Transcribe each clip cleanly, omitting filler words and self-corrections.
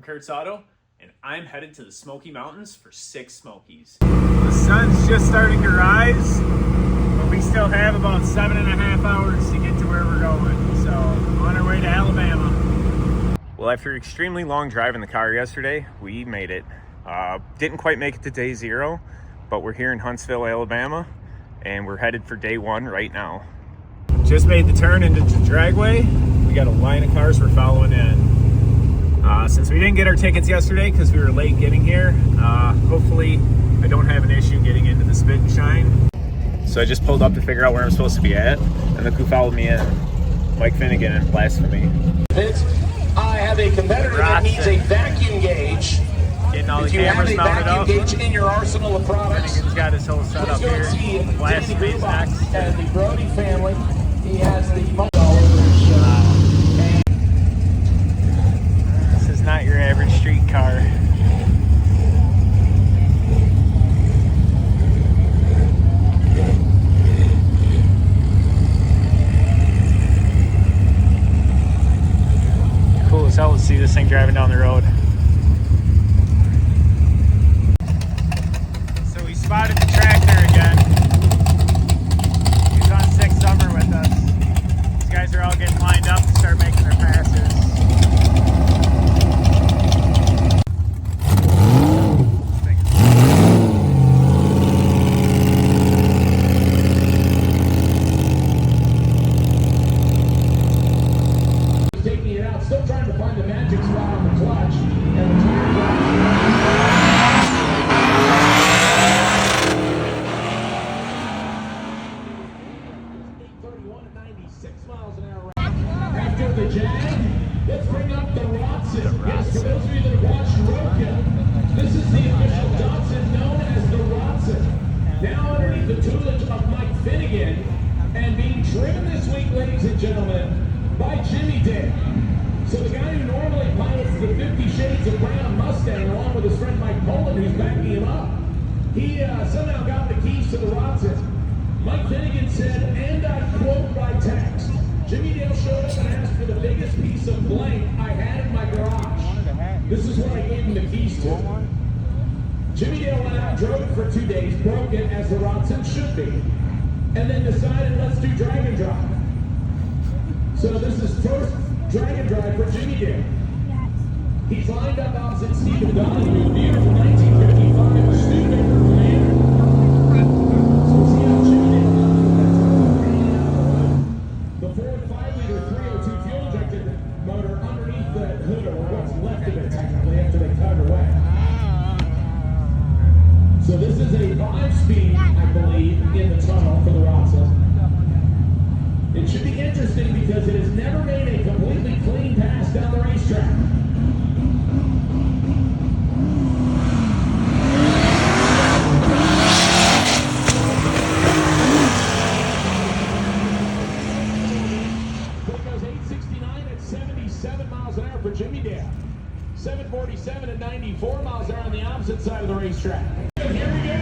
from Kurt's Auto, and I'm headed to the Smoky Mountains for Sick Smokies. The sun's just starting to rise, but we still have about 7.5 hours to get to where we're going. So, on our way to Alabama. Well, after an extremely long drive in the car yesterday, we made it. Didn't quite make it to day 0, but we're here in Huntsville, Alabama, and we're headed for day 1 right now. Just made the turn into the dragway. We got a line of cars we're following in. Since we didn't get our tickets yesterday because we were late getting here, hopefully I don't have an issue getting into the Spit and Shine. So I just pulled up to figure out where I'm supposed to be at, and look who followed me in. Mike Finnegan and Blasphemy. I have a competitor that needs a vacuum gauge. Getting all the cameras mounted up. If you have a vacuum gauge in your arsenal of products, Finnegan's got his whole setup here. Blasphemy's next. And the Brody family, he has the This is not your average street car. Cool as hell to see this thing driving down the road. So we spotted the tractor again. He's on Sick Summer with us. These guys are all getting lined up to start making their passes. taking it out, still trying to find the magic spot on the clutch. And the after the Jag, let's bring up the Watson. Yes, for those of you that have watched Roadkill, this is the official Datsun known as the Watson. Now underneath the tutelage of Mike Finnegan, and being driven this week, ladies and gentlemen, by Jimmy Dale. So the guy who normally pilots the 50 Shades of Brown Mustang, along with his friend Mike Poland, who's backing him up, he somehow got the keys to the Watson. Mike Finnegan said, and I quote by text, Jimmy Dale showed up and asked for the biggest piece of blank I had in my garage. This is what I gave him the keys to. Jimmy Dale went out, drove it for 2 days, broke it as the Watson should be, and then decided, let's do drag and drive. So this is first drag and drive for Jimmy Dale. He's lined up opposite Stephen Donahue, beautiful 1955 Studebaker Commander. So see how Jimmy Dale the Ford 5-liter 302 fuel injected motor underneath the hood, or what's left of it technically after they cut it away. So this is a 5-speed, I believe, in the tunnel for the Watson. It should be interesting because it has never made a completely clean pass down the racetrack. It goes 869 at 77 miles an hour for Jimmy Dale. 747 at 94 miles an hour on the opposite side of the racetrack. Here we go.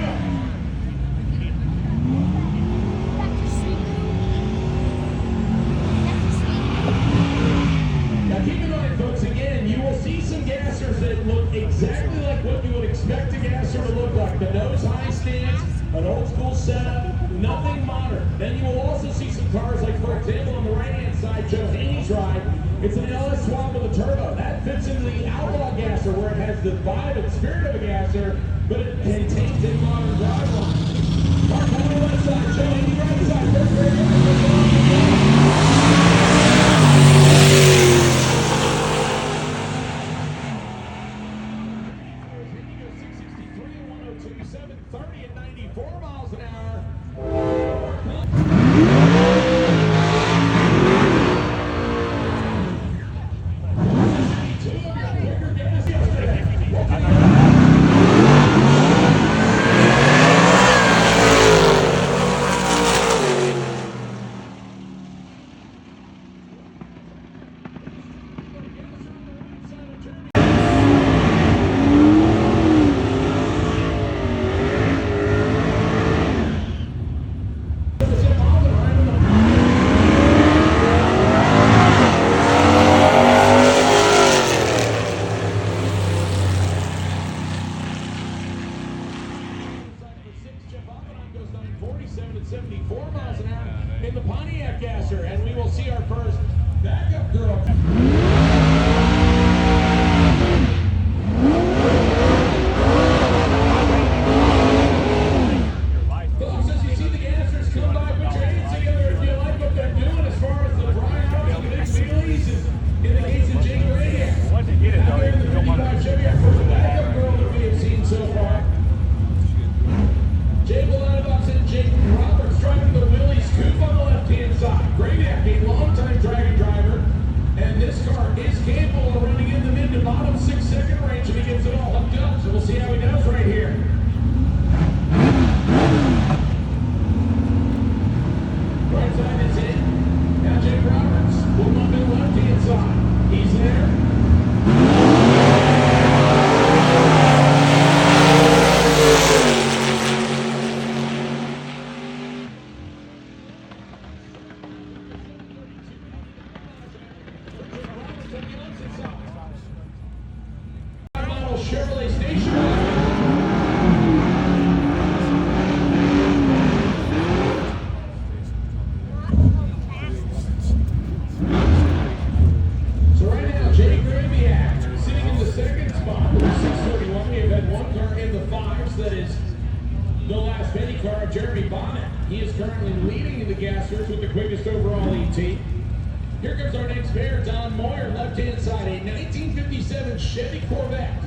Now keep in mind, folks, again, you will see some gassers that look exactly like what you would expect a gasser to look like. The nose high stance, an old school setup, nothing modern. Then you will also see some cars like, for example, on the right-hand side, Joe Haney's ride. It's an LS swap with a turbo. That fits into the outlaw gasser where it has the vibe and spirit of a gasser, but it contains a modern driveline. Mark on the left side, Joe Haney right side. First grade. 74 miles an hour in the Pontiac Gasser, and we will see our first backup girl. Folks, as you see the Gassers come by, put your hands together if you like what they're doing as far as the dry house and the big wheelies, and in the case of Jake Grady. Once you get it, though, Out here in the you don't want 55 Chevy, our first backup girl that we have seen so far. Jay Bolanovox and Jake Roberts driving the Willys coupe on the left-hand side. Gradiak, a longtime dragon driver, and this car is capable of running in the mid to bottom 6-second range if he gets it all hooked up. So we'll see how he does right here. Right side is in. Now Jake Roberts will move to the left-hand side. He's there. Chevrolet station wagon. So right now, Jay Graviak sitting in the second spot with 631. We have had one car in the fives. That is the last Benny car of Jeremy Bonnet. He is currently leading in the Gassers with the quickest overall ET. Here comes our next pair, Don Moyer, left-hand side, a 1957 Chevy Corvette.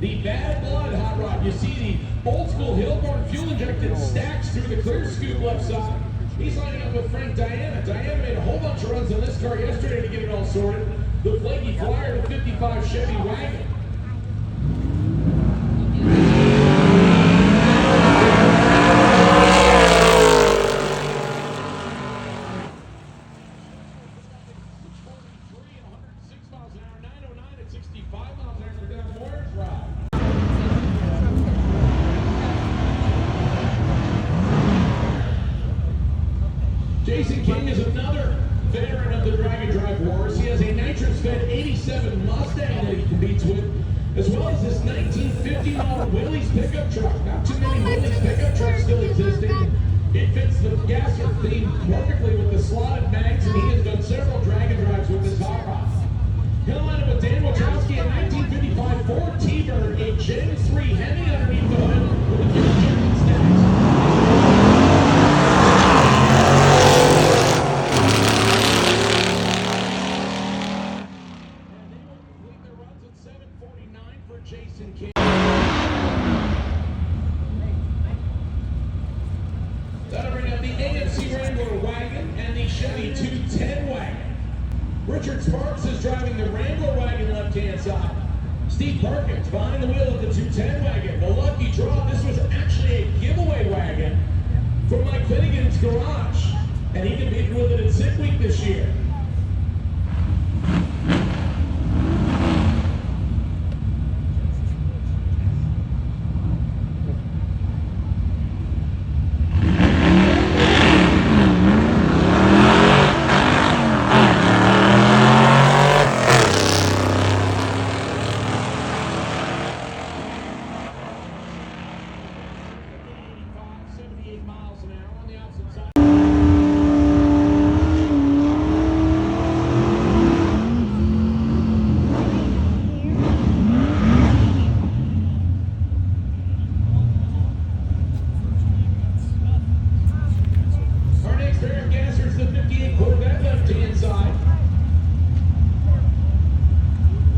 The Bad Blood hot rod. You see the old school Hillborn fuel injected stacks through the clear scoop left side. He's lining up with Frank Diana. Diana made a whole bunch of runs on this car yesterday to get it all sorted. The Flaky Flyer, the 55 Chevy wagon. Jason King is another veteran of the Dragon Drive Wars. He has a nitrous-fed 87 Mustang that he competes with, as well as this 1950 model Willys pickup truck. Not too many Willys pickup trucks still existing. It fits the Gasser theme perfectly with the slotted mags, and he has done several Dragon Drives with this hot rod. He'll line up with Dan Wachowski, a 1955 Ford T-Bird, a Gen 3 Hemi underneath the hood with a fuel injected stacks. Jason King. That'll bring up the AMC Wrangler wagon and the Chevy 210 wagon. Richard Sparks is driving the Wrangler wagon left-hand side. Steve Perkins behind the wheel of the 210 wagon. The lucky draw, this was actually a giveaway wagon from Mike Finnegan's garage, and he competed with it at Sick Week this year.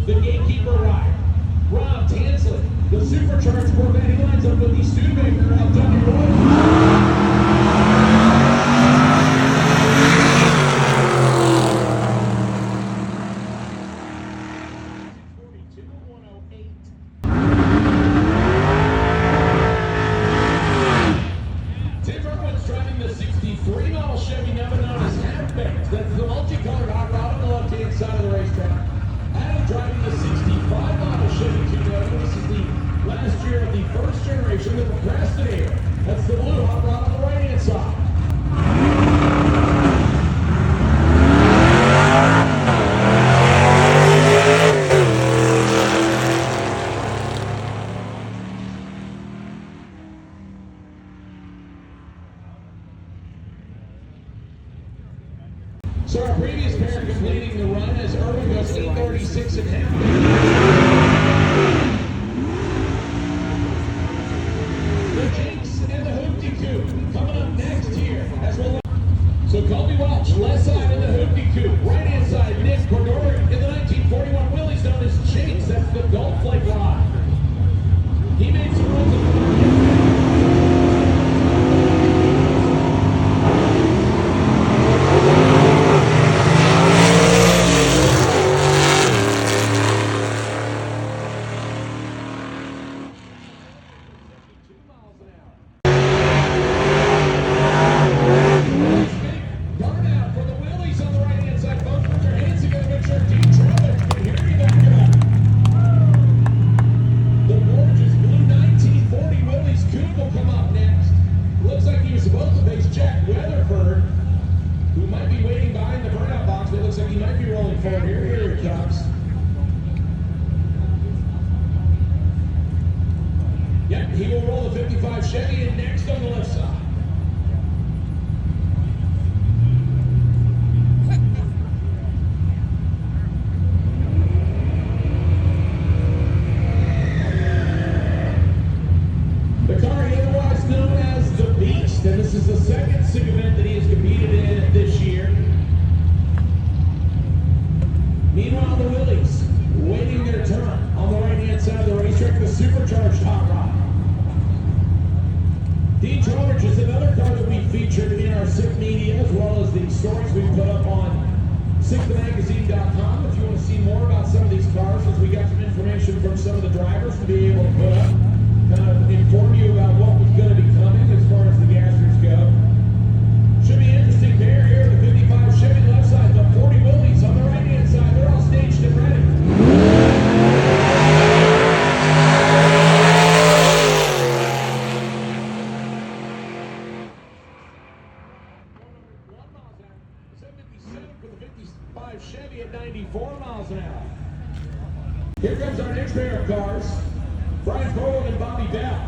The gatekeeper rider, Rob Tansley, the supercharged Corvette. He lines up with the Studebaker out Dunny Roy. Tim Irwin's driving the 63 model Chevy, now known as Halfbacks. That's the multicolored hot rod on the left-hand side of the racetrack. Adam driving the 65 model Chevy 211. This is the last year of the first generation, the Procrastinator. That's the blue hot rod on the right-hand side. So our previous pair completing the run as Irwin goes 8:36 and half. The Jinx and the Hoopty Coop coming up next here as well. So Colby Welch, left side in the Hoopty Coop, right hand side Nick Cordori in the 1941 Willys known as Jinx. That's the Gold Flake rod. He made some runs in the market. Yep, he will roll the 55 Chevy in next on the left side. The car otherwise known as the Beast, and this is the second SICK event that he has competed in this year. Meanwhile, the Willys waiting their turn on the right-hand side of the racetrack, the supercharged hot rod. Dean Trowbridge is another car that we featured in our SICK media, as well as the stories we put up on sickthemagazine.com. If you want to see more about some of these cars, as we got some information from some of the drivers to be able to put up, kind of inform you about what was going to be coming as far as the gassers go. Should be an interesting pair here. The 55 Chevy left side, the 40 Willys on the right-hand side. They're all staged and ready. Chevy at 94 miles an hour. Here comes our next pair of cars. Brian Poland and Bobby Bell.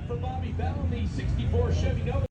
For Bobby Bell in the 64 Chevy Nova.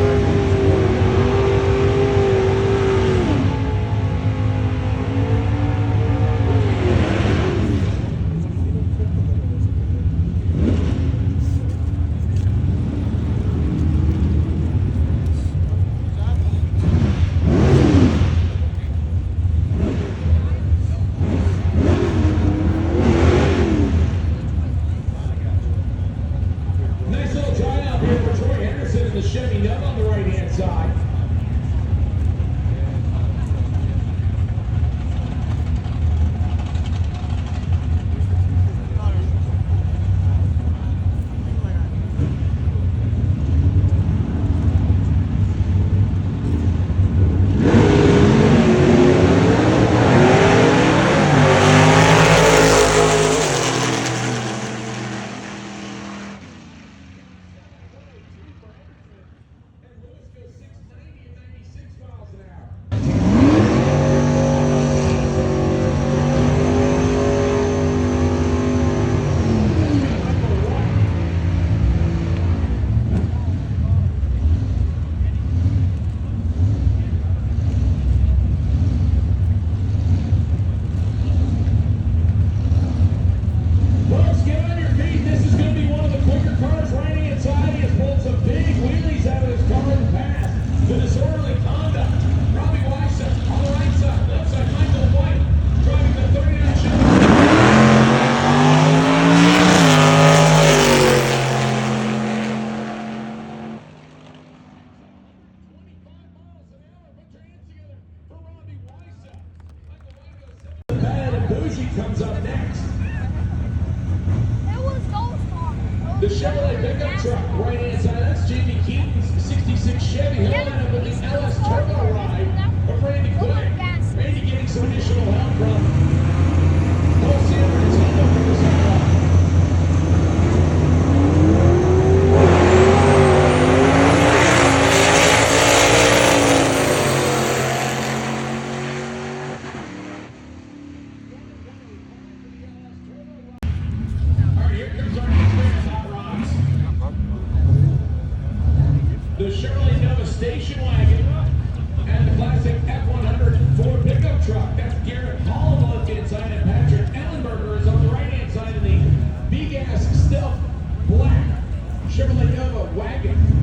The Chevy Nova on the right-hand side. Comes up next. The Chevrolet pickup truck, right hand side. That's Jamie Keaton's 66 Chevy. He'll line up with the LS Turbo ride of Randy Quick. Randy getting some additional help from Wholesale Nintendo for this ride. station wagon and the classic F100 Ford pickup truck. That's Garrett Hall on the left-hand side, and Patrick Ellenberger is on the right-hand side of the B-Gas Stealth Black Chevrolet Nova wagon.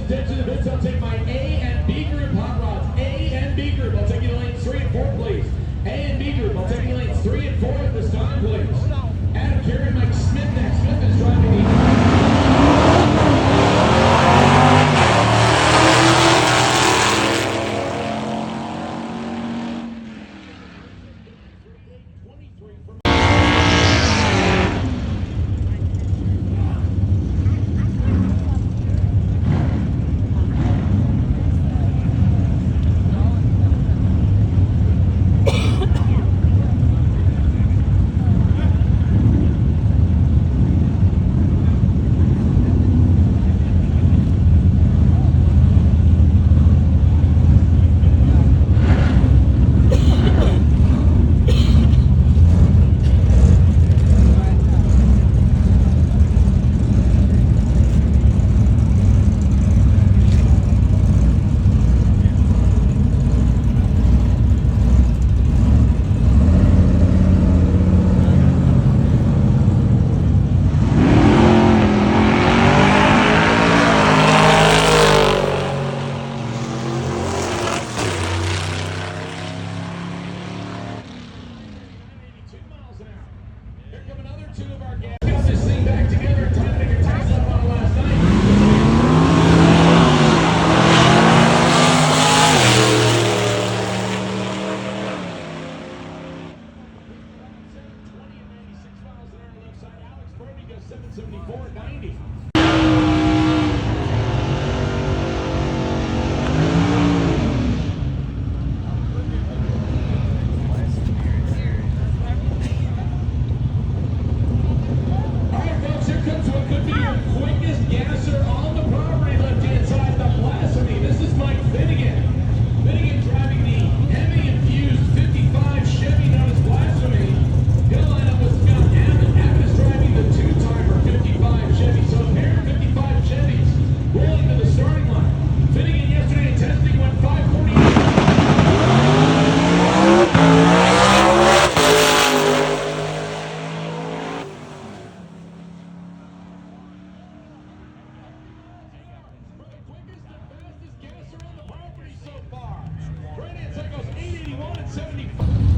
Attention to the bits. I'll take my A and B group hot rods. A and B group. I'll take you to lanes 3 and 4, please. A and B group. I'll take you to lanes 3 and 4 at this time, please. Adam Carey, Mike Smith next. Smith is driving the...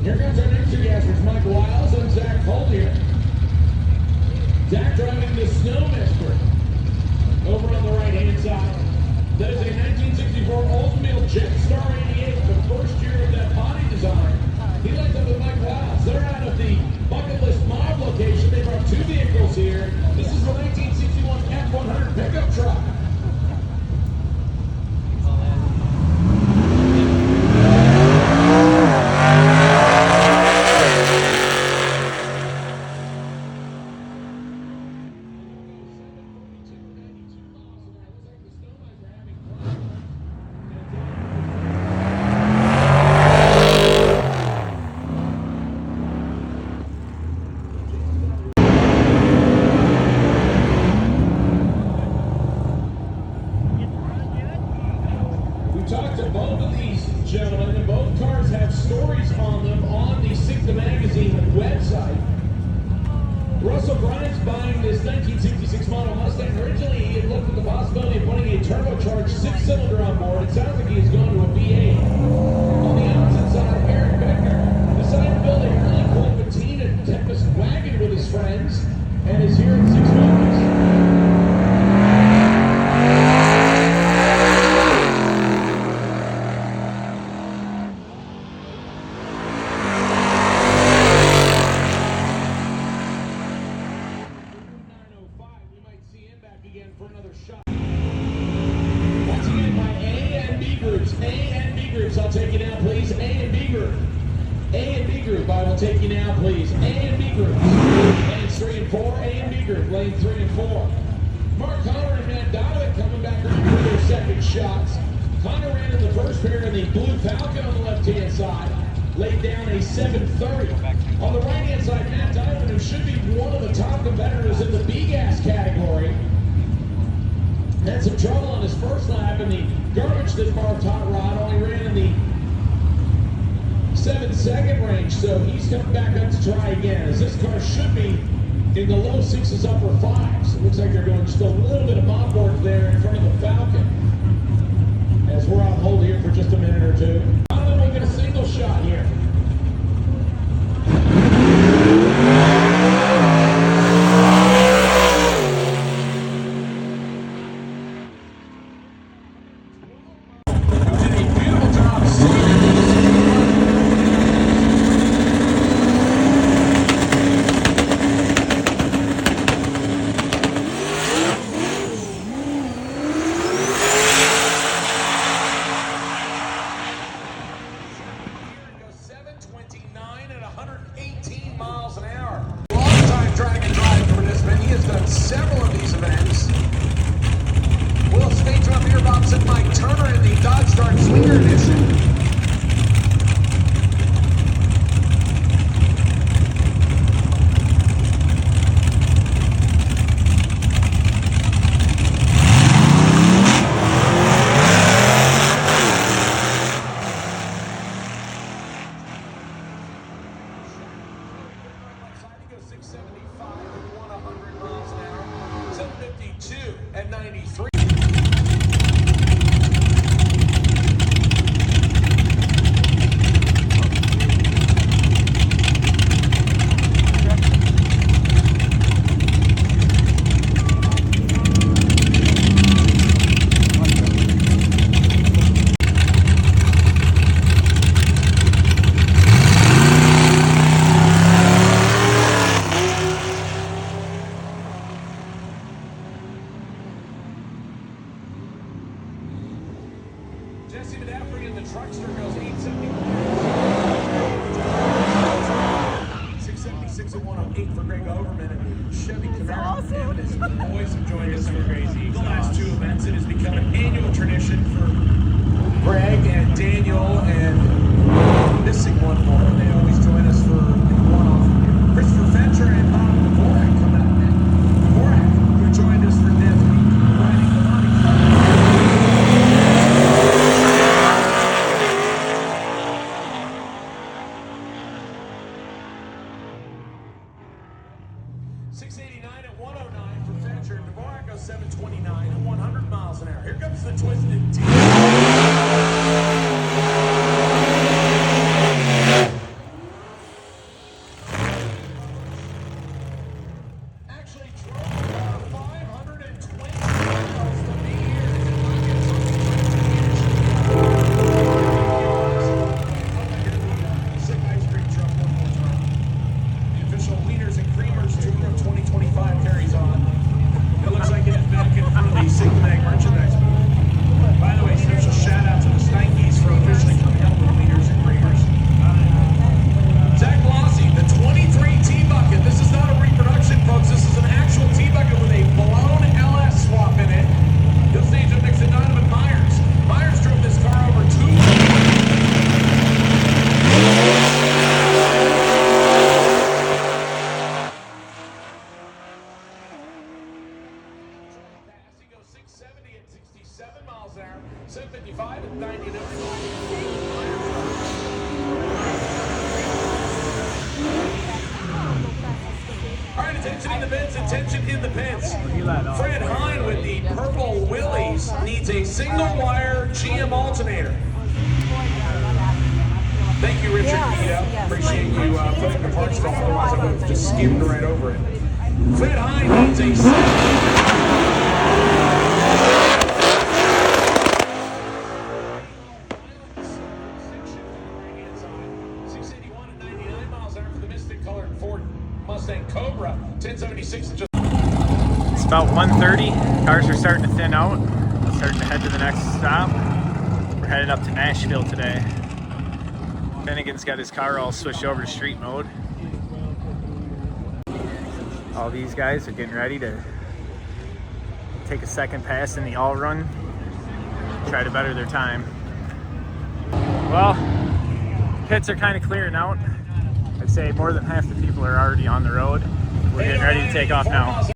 Here comes our next two gassers, Mike Wiles and Zach Collier. Zach driving the Snowmaster over on the right-hand side. That is a 1964 Oldsmobile Jetstar 88, the first year of that body design. He lines up with Mike Wiles. They're out of the Bucket List Mob location. They brought two vehicles here. This is the 1961 F100 pickup truck. Talked to both of these gentlemen, and both cars have stories on them on the Sick Magazine website. Russell Grimes buying this 1966 model Mustang. Originally, he had looked at the possibility of putting a turbocharged six-cylinder on board. It sounds like he's going to a V8. On the opposite side, Eric Beckner decided to build a really cool patina Tempest wagon with his friends, and is here at Sick Smokies. groups, I'll take you now, please. A and B group. A and B group, I will take you now, please. A and B group. Lanes 3 and 4. A and B group. Lane 3 and 4. Mark Connor and Matt Donovan coming back around for their second shots. Connor ran in the first pair in the Blue Falcon on the left-hand side. Laid down a 7:30. On the right-hand side, Matt Donovan, who should be one of the top competitors in the B-Gas category, had some trouble on his first lap in the garbage that Marv Hot Rod only ran in the 7-second range, so he's coming back up to try again, as this car should be in the low 6s, upper 5s. It looks like they're going just a little bit of mob work there in front of the Falcon, as we're on hold here for just a minute or two. Donovan will get a single shot here. Attention in the pits. Fred Hine with the purple Willys needs a single wire GM alternator. Thank you, Richard. Appreciate you putting the parts for, otherwise I would have just skimmed right over it. Fred Hine needs a It's about 1:30. Cars are starting to thin out. Starting to head to the next stop. We're headed up to Nashville today. Finnegan's got his car all switched over to street mode. All these guys are getting ready to take a second pass in the all run, try to better their time. Well, pits are kind of clearing out. I'd say more than half the people are already on the road. We're getting ready to take off now.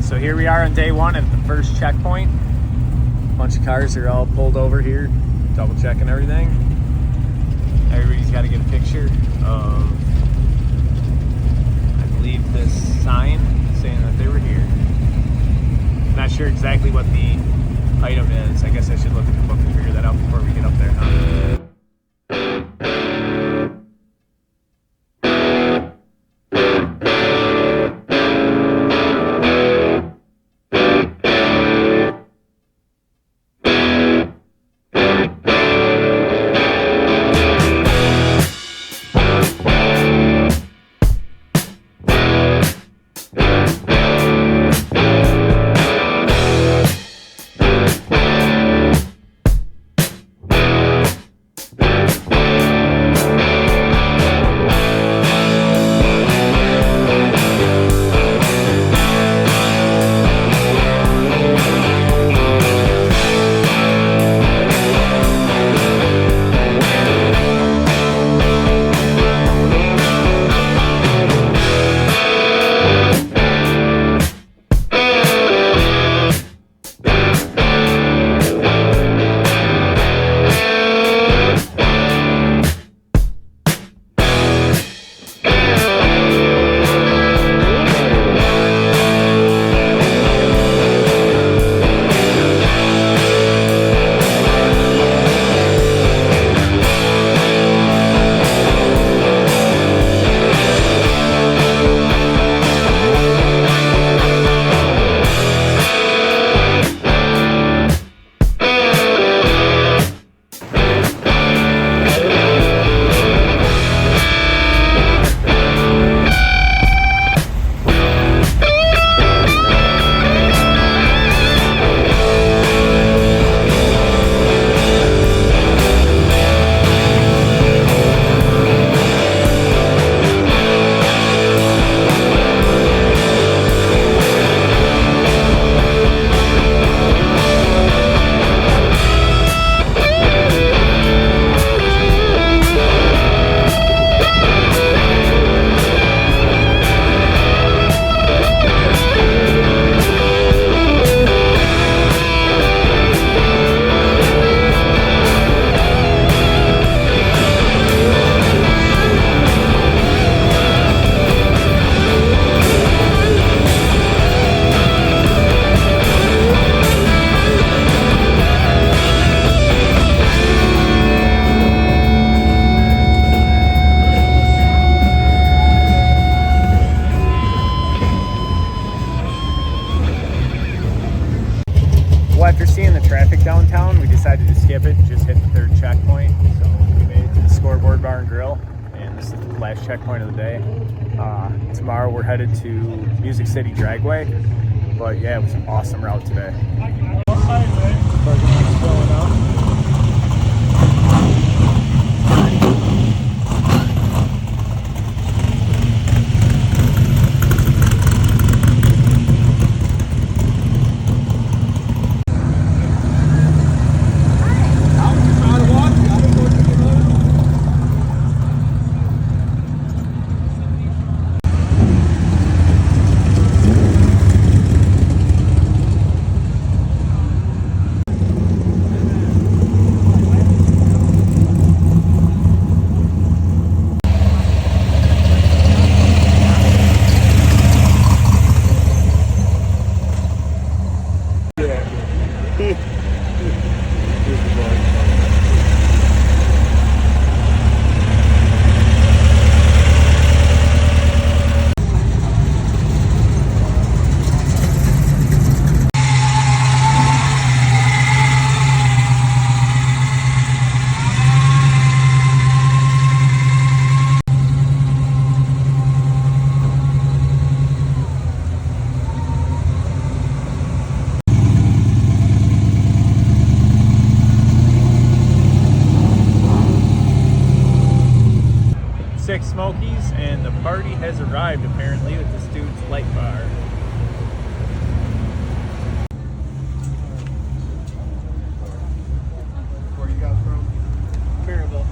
So here we are on day one at the first checkpoint. A bunch of cars are all pulled over here, double checking everything. Everybody's got to get a picture of, I believe, this sign saying that they were here. Not sure exactly what the item is. I guess I should look at the book and figure that out before we get up there, huh? After seeing the traffic downtown, we decided to skip it and just hit the third checkpoint. So we made it to the Scoreboard Bar and Grill, and this is the last checkpoint of the day. Tomorrow we're headed to Music City Dragway, but yeah, it was an awesome route today. and the party has arrived apparently with this dude's light bar. Where you got from? Maryville.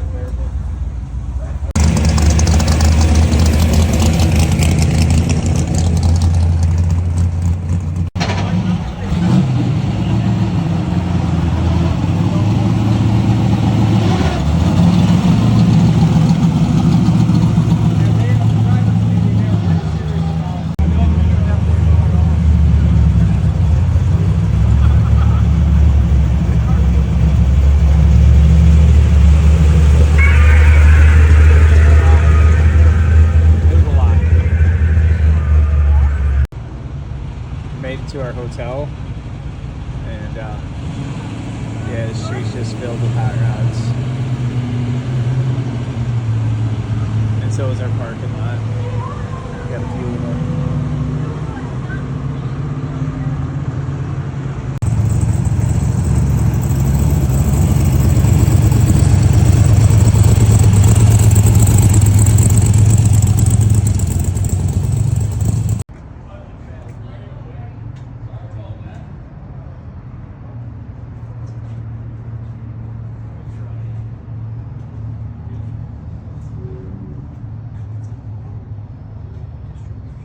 Made it to our hotel, and yeah, the street's just filled with hot rods, and so is our parking lot. We got a few of them.